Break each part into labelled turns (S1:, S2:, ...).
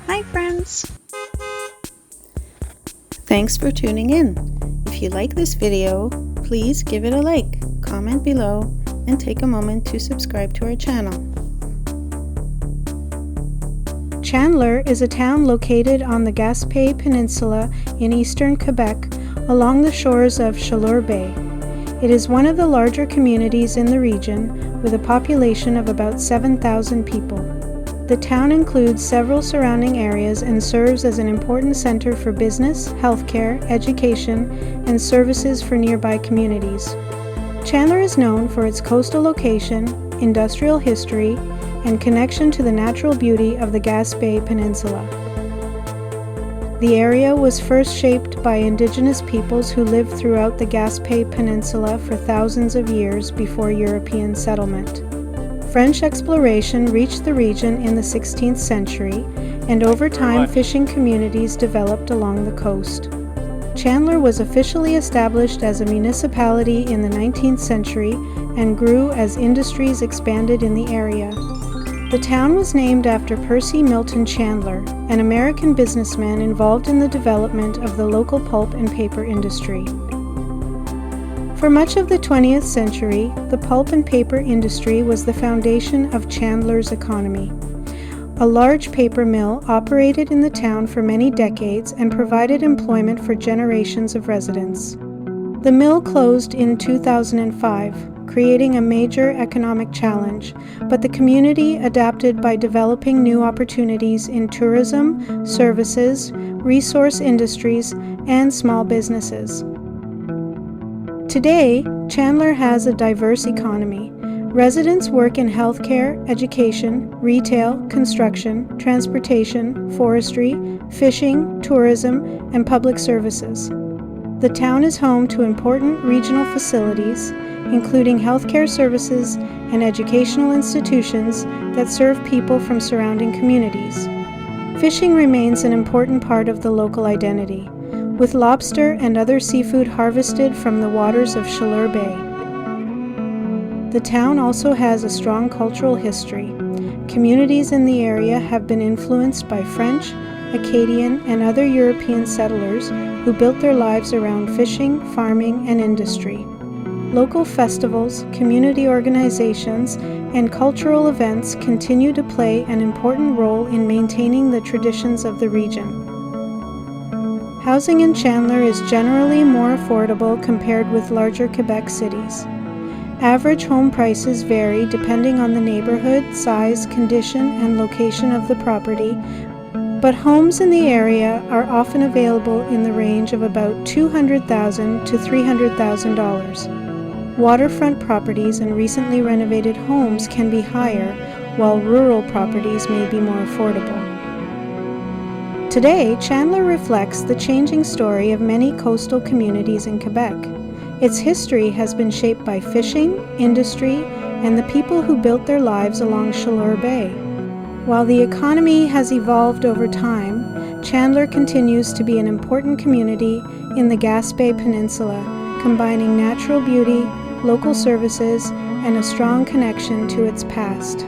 S1: Hi friends! Thanks for tuning in. If you like this video, please give it a like, comment below, and take a moment to subscribe to our channel. Chandler is a town located on the Gaspé Peninsula in eastern Quebec along the shores of Chandler Bay. It is one of the larger communities in the region with a population of about 7,000 people. The town includes several surrounding areas and serves as an important center for business, healthcare, education, and services for nearby communities. Chandler is known for its coastal location, industrial history, and connection to the natural beauty of the Gaspé Peninsula. The area was first shaped by indigenous peoples who lived throughout the Gaspé Peninsula for thousands of years before European settlement. French exploration reached the region in the 16th century, and over time fishing communities developed along the coast. Chandler was officially established as a municipality in the 19th century and grew as industries expanded in the area. The town was named after Percy Milton Chandler, an American businessman involved in the development of the local pulp and paper industry. For much of the 20th century, the pulp and paper industry was the foundation of Chandler's economy. A large paper mill operated in the town for many decades and provided employment for generations of residents. The mill closed in 2005, creating a major economic challenge, but the community adapted by developing new opportunities in tourism, services, resource industries, and small businesses. Today, Chandler has a diverse economy. Residents work in healthcare, education, retail, construction, transportation, forestry, fishing, tourism, and public services. The town is home to important regional facilities, including healthcare services and educational institutions that serve people from surrounding communities. Fishing remains an important part of the local identity, with lobster and other seafood harvested from the waters of Chandler Bay. The town also has a strong cultural history. Communities in the area have been influenced by French, Acadian, and other European settlers who built their lives around fishing, farming, and industry. Local festivals, community organizations, and cultural events continue to play an important role in maintaining the traditions of the region. Housing in Chandler is generally more affordable compared with larger Quebec cities. Average home prices vary depending on the neighborhood, size, condition, and location of the property, but homes in the area are often available in the range of about $200,000 to $300,000. Waterfront properties and recently renovated homes can be higher, while rural properties may be more affordable. Today, Chandler reflects the changing story of many coastal communities in Quebec. Its history has been shaped by fishing, industry, and the people who built their lives along Chandler Bay. While the economy has evolved over time, Chandler continues to be an important community in the Gaspé Peninsula, combining natural beauty, local services, and a strong connection to its past.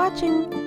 S1: watching!